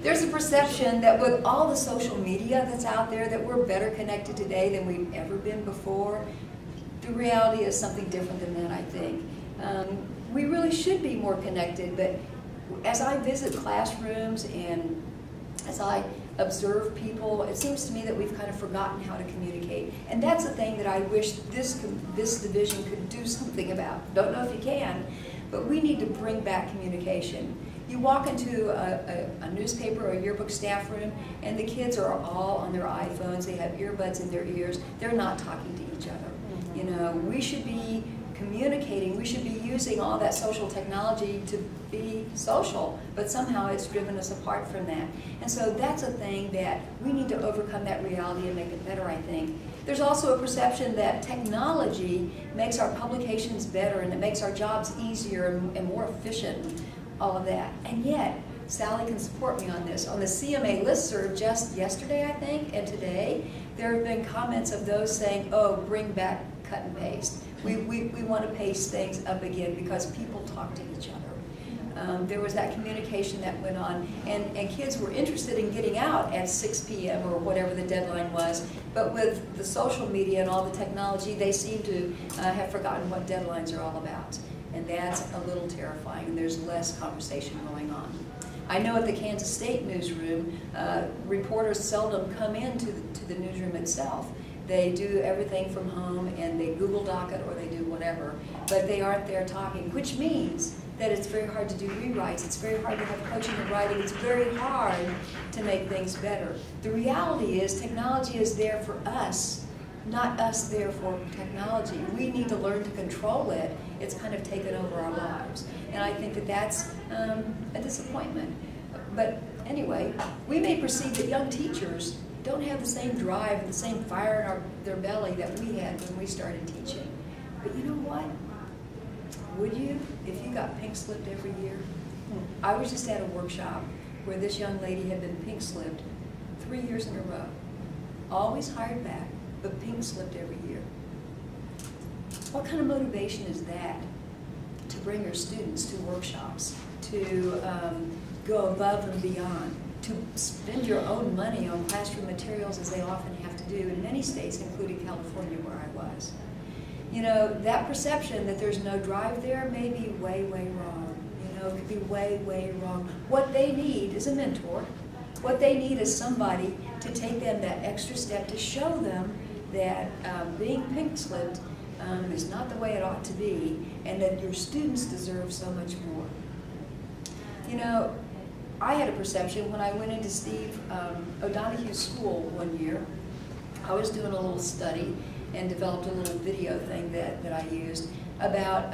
There's a perception that with all the social media that's out there, that we're better connected today than we've ever been before. The reality is something different than that, I think. We really should be more connected, but as I visit classrooms and as I observe people, it seems to me that we've kind of forgotten how to communicate. And that's the thing that I wish this division could do something about. Don't know if you can, but we need to bring back communication. You walk into a newspaper or a yearbook staff room, and the kids are all on their iPhones. They have earbuds in their ears. They're not talking to each other. You know, we should be communicating. We should be using all that social technology to be social, but somehow it's driven us apart from that. And so that's a thing that we need to overcome that reality and make it better, I think. There's also a perception that technology makes our publications better and it makes our jobs easier and more efficient, all of that. And yet, Sally can support me on this. On the CMA listserv just yesterday, I think, and today, there have been comments of those saying, oh, bring back cut and paste. We want to paste things up again because people talk to each other. There was that communication that went on, and kids were interested in getting out at 6 p.m. or whatever the deadline was, but with the social media and all the technology, they seem to have forgotten what deadlines are all about. And that's a little terrifying, and there's less conversation going on. I know at the Kansas State newsroom, reporters seldom come into the newsroom itself. They do everything from home, and they Google Doc it or they do whatever, but they aren't there talking, which means that it's very hard to do rewrites. It's very hard to have coaching and writing. It's very hard to make things better. The reality is technology is there for us, not us there for technology. We need to learn to control it. It's kind of taken over our lives. And I think that that's a disappointment. But anyway, we may perceive that young teachers don't have the same drive and the same fire in their belly that we had when we started teaching. But you know what? Would you if you got pink slipped every year? I was just at a workshop where this young lady had been pink slipped 3 years in a row. Always hired back, but pink slipped every year. What kind of motivation is that to bring your students to workshops, to go above and beyond, to spend your own money on classroom materials as they often have to do in many states, including California where I was? You know, that perception that there's no drive there may be way, way wrong. You know, it could be way, way wrong. What they need is a mentor. What they need is somebody to take them that extra step to show them that being pink slipped is not the way it ought to be, and that your students deserve so much more. You know, I had a perception when I went into Steve O'Donoghue's school one year. I was doing a little study and developed a little video thing that I used about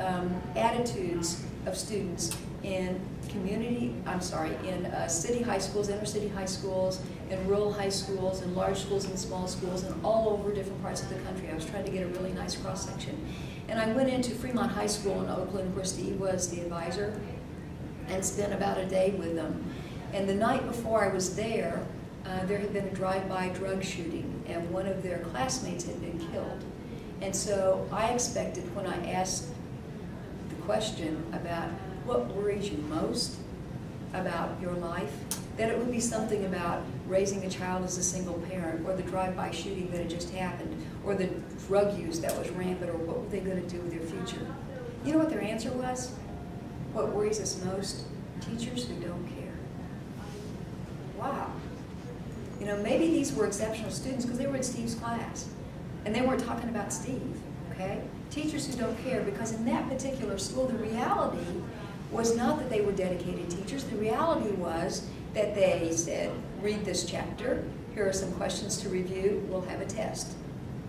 attitudes of students in city high schools, inner city high schools, and rural high schools, and large schools and small schools, and all over different parts of the country. I was trying to get a really nice cross-section. And I went into Fremont High School in Oakland, where Steve was the advisor, and spent about a day with them. And the night before I was there, there had been a drive-by drug shooting, and one of their classmates had been killed. And so I expected, when I asked the question about what worries you most about your life, that it would be something about raising a child as a single parent, or the drive-by shooting that had just happened, or the drug use that was rampant, or what were they going to do with their future. You know what their answer was? What worries us most? Teachers who don't care. Wow. You know, maybe these were exceptional students because they were in Steve's class, and they weren't talking about Steve, okay? Teachers who don't care, because in that particular school, the reality was not that they were dedicated teachers. The reality was that they said, read this chapter, here are some questions to review, we'll have a test.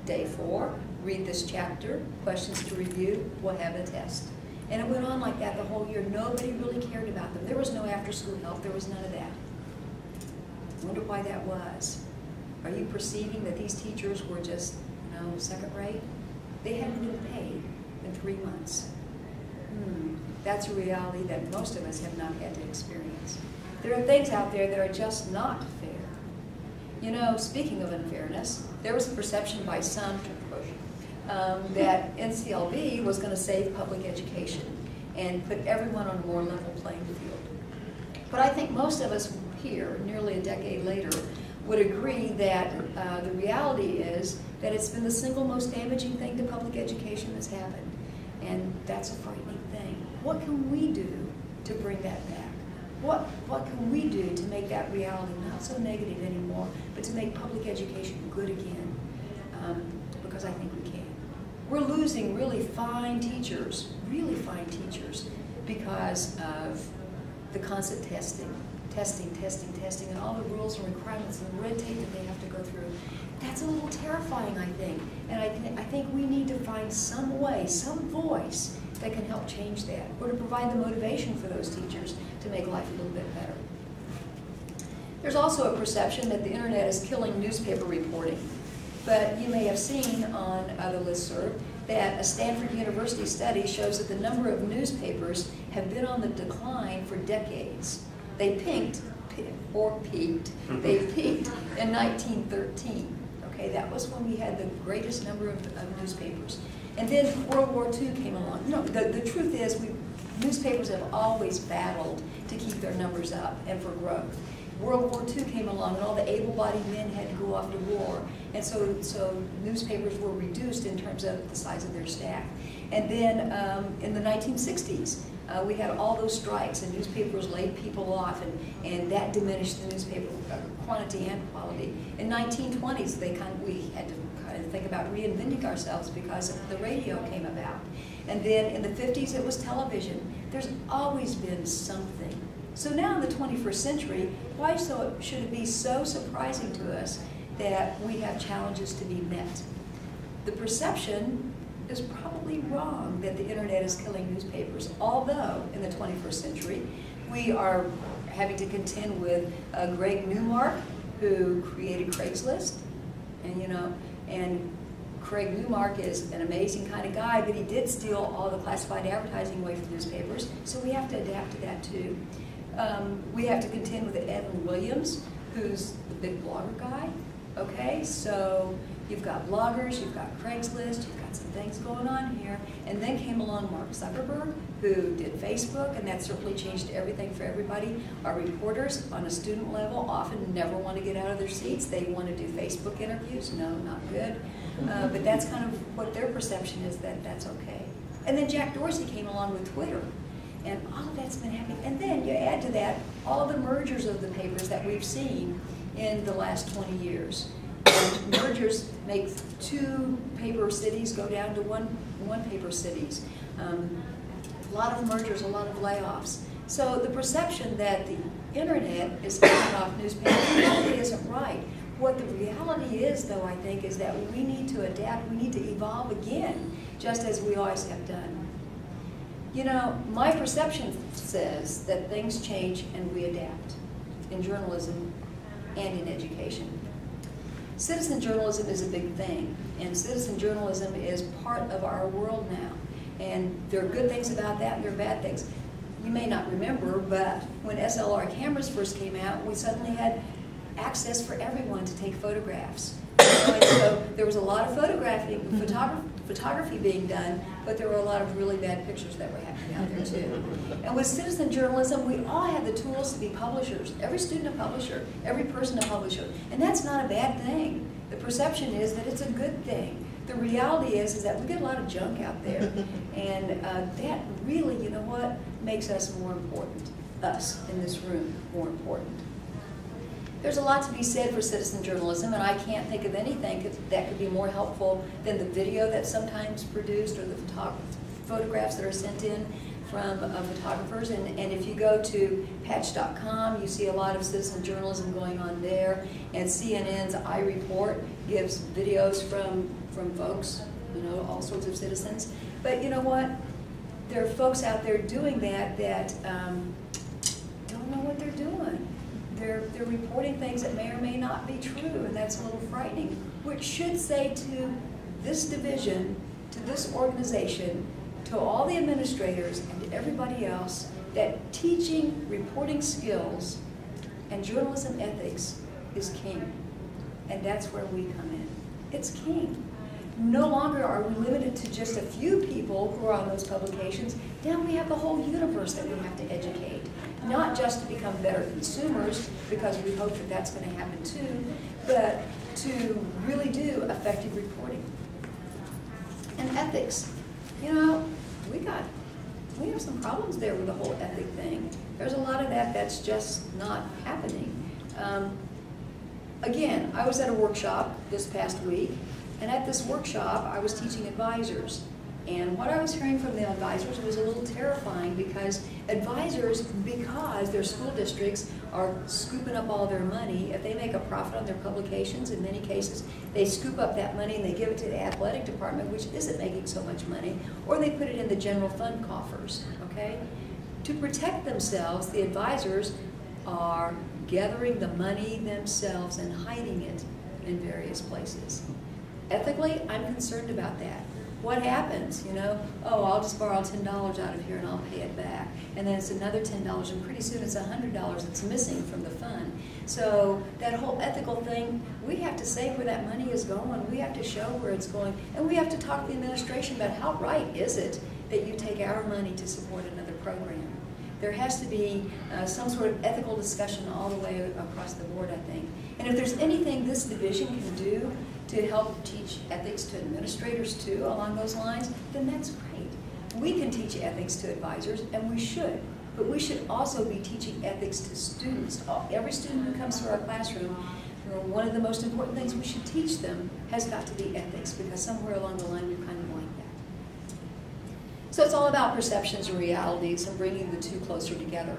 Day 4, read this chapter, questions to review, we'll have a test. And it went on like that the whole year. Nobody really cared about them. There was no after-school help, there was none of that. I wonder why that was. Are you perceiving that these teachers were just, you know, second rate? They hadn't been paid in 3 months. That's a reality that most of us have not had to experience. There are things out there that are just not fair. You know, speaking of unfairness, there was a perception by some that NCLB was going to save public education and put everyone on a more level playing field. But I think most of us here, nearly a decade later, would agree that the reality is that it's been the single most damaging thing to public education that's happened. And that's a frightening thing. What can we do to bring that back? What can we do to make that reality not so negative anymore, but to make public education good again? Because I think we can. We're losing really fine teachers, because of the constant testing, and all the rules and requirements and the red tape that they have to go through. That's a little terrifying, I think. And I think we need to find some way, some voice that can help change that, or to provide the motivation for those teachers to make life a little bit better. There's also a perception that the internet is killing newspaper reporting. But you may have seen on the listserv that a Stanford University study shows that the number of newspapers have been on the decline for decades. They peaked in 1913. Okay, that was when we had the greatest number of newspapers. And then World War II came along. No, the truth is, newspapers have always battled to keep their numbers up and for growth. World War II came along, and all the able-bodied men had to go off to war, and so newspapers were reduced in terms of the size of their staff. And then in the 1960s, we had all those strikes, and newspapers laid people off, and that diminished the newspaper quantity and quality. In 1920s, we had to kind of think about reinventing ourselves because the radio came about. And then in the 50s, it was television. There's always been something. So now in the 21st century, why should it be so surprising to us that we have challenges to be met? The perception is probably wrong that the internet is killing newspapers, although in the 21st century, we are having to contend with Greg Newmark, who created Craigslist, and Craig Newmark is an amazing kind of guy, but he did steal all the classified advertising away from newspapers, so we have to adapt to that too. We have to contend with Evan Williams, who's the big blogger guy. Okay, so you've got bloggers, you've got Craigslist, you've got some things going on here. And then came along Mark Zuckerberg, who did Facebook, and that certainly changed everything for everybody. Our reporters on a student level often never want to get out of their seats. They want to do Facebook interviews. No, not good. But that's kind of what their perception is, that that's okay. And then Jack Dorsey came along with Twitter. And all of that's been happening. And then you add to that all of the mergers of the papers that we've seen in the last 20 years. And mergers make 2 paper cities go down to one paper cities. A lot of mergers, a lot of layoffs. So the perception that the internet is killing off newspapers probably isn't right. What the reality is, though, I think, is that we need to adapt, we need to evolve again, just as we always have done. You know, my perception says that things change and we adapt in journalism and in education. Citizen journalism is a big thing, and citizen journalism is part of our world now. And there are good things about that and there are bad things. You may not remember, but when SLR cameras first came out, we suddenly had access for everyone to take photographs. And so there was a lot of photography being done, but there were a lot of really bad pictures that were happening out there too. And with citizen journalism, we all have the tools to be publishers. Every student a publisher, every person a publisher. And that's not a bad thing. The perception is that it's a good thing. The reality is that we get a lot of junk out there. And that really, you know what, makes us more important. Us in this room, more important. There's a lot to be said for citizen journalism, and I can't think of anything that could be more helpful than the video that's sometimes produced or the photographs that are sent in from photographers. And if you go to patch.com, you see a lot of citizen journalism going on there. And CNN's iReport gives videos from folks, you know, all sorts of citizens. But you know what? There are folks out there doing that don't know what they're doing. They're reporting things that may or may not be true, and that's a little frightening. Which should say to this division, to this organization, to all the administrators and to everybody else, that teaching reporting skills and journalism ethics is king. And that's where we come in. It's king. No longer are we limited to just a few people who are on those publications. Now we have the whole universe that we have to educate. not just to become better consumers, because we hope that that's going to happen too, but to really do effective reporting. And ethics. You know, we have some problems there with the whole ethic thing. There's a lot of that that's just not happening. Again, I was at a workshop this past week, and at this workshop I was teaching advisors. And what I was hearing from the advisors was a little terrifying, because advisors, because their school districts are scooping up all their money, if they make a profit on their publications, in many cases, they scoop up that money and they give it to the athletic department, which isn't making so much money, or they put it in the general fund coffers, okay? To protect themselves, the advisors are gathering the money themselves and hiding it in various places. Ethically, I'm concerned about that. What happens, you know? Oh, I'll just borrow $10 out of here and I'll pay it back. And then it's another $10, and pretty soon it's $100 that's missing from the fund. So that whole ethical thing, we have to say where that money is going. We have to show where it's going. And we have to talk to the administration about how right is it that you take our money to support another program. There has to be some sort of ethical discussion all the way across the board, I think. And if there's anything this division can do to help teach ethics to administrators too along those lines, then that's great. We can teach ethics to advisors, and we should, but we should also be teaching ethics to students. Every student who comes to our classroom, one of the most important things we should teach them has got to be ethics, because somewhere along the line we're kind of like that. So it's all about perceptions and realities and bringing the two closer together.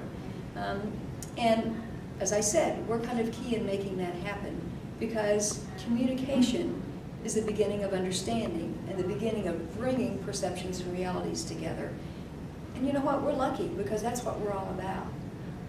And as I said, we're kind of key in making that happen, because communication is the beginning of understanding and the beginning of bringing perceptions and realities together. And you know what? We're lucky, because that's what we're all about.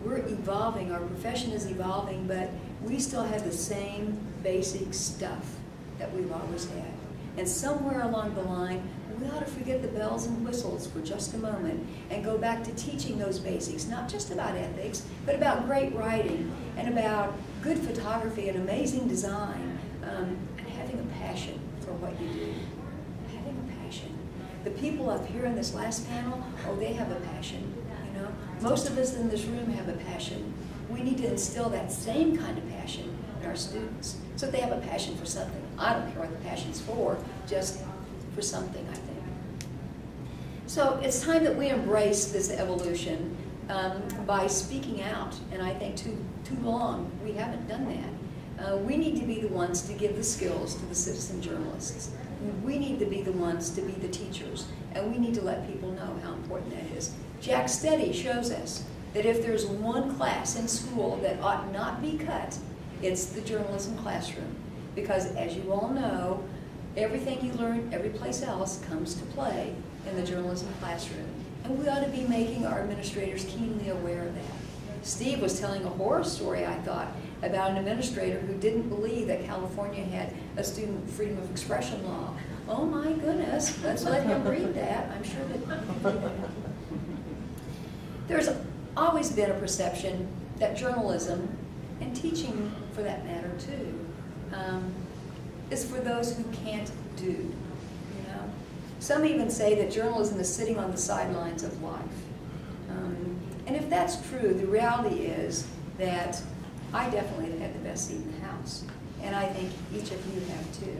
We're evolving, our profession is evolving, but we still have the same basic stuff that we've always had. And somewhere along the line, we ought to forget the bells and whistles for just a moment and go back to teaching those basics, not just about ethics, but about great writing and about good photography and amazing design, and having a passion for what you do. Having a passion. The people up here in this last panel, oh, they have a passion, you know. Most of us in this room have a passion. We need to instill that same kind of passion in our students, so they have a passion for something. I don't care what the passion's for, just for something, I think. So it's time that we embrace this evolution by speaking out, and I think too long we haven't done that. We need to be the ones to give the skills to the citizen journalists. We need to be the ones to be the teachers, and we need to let people know how important that is. Jack's study shows us that if there's one class in school that ought not be cut, it's the journalism classroom. Because as you all know, everything you learn every place else comes to play in the journalism classroom. And we ought to be making our administrators keenly aware of that. Steve was telling a horror story, I thought, about an administrator who didn't believe that California had a student freedom of expression law. Oh my goodness, let's let him read that. I'm sure that... There's always been a perception that journalism, and teaching for that matter too, is for those who can't do, you know. Some even say that journalism is sitting on the sidelines of life. And if that's true, the reality is that I definitely have had the best seat in the house, and I think each of you have too.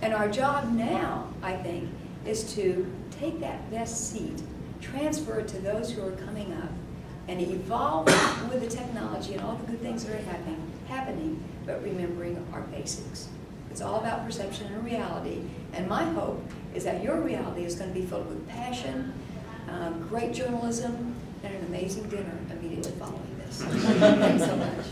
And our job now, I think, is to take that best seat, transfer it to those who are coming up, and evolve with the technology and all the good things that are happening, but remembering our basics. It's all about perception and reality, and my hope is that your reality is going to be filled with passion, great journalism, and an amazing dinner immediately following this. Thanks so much.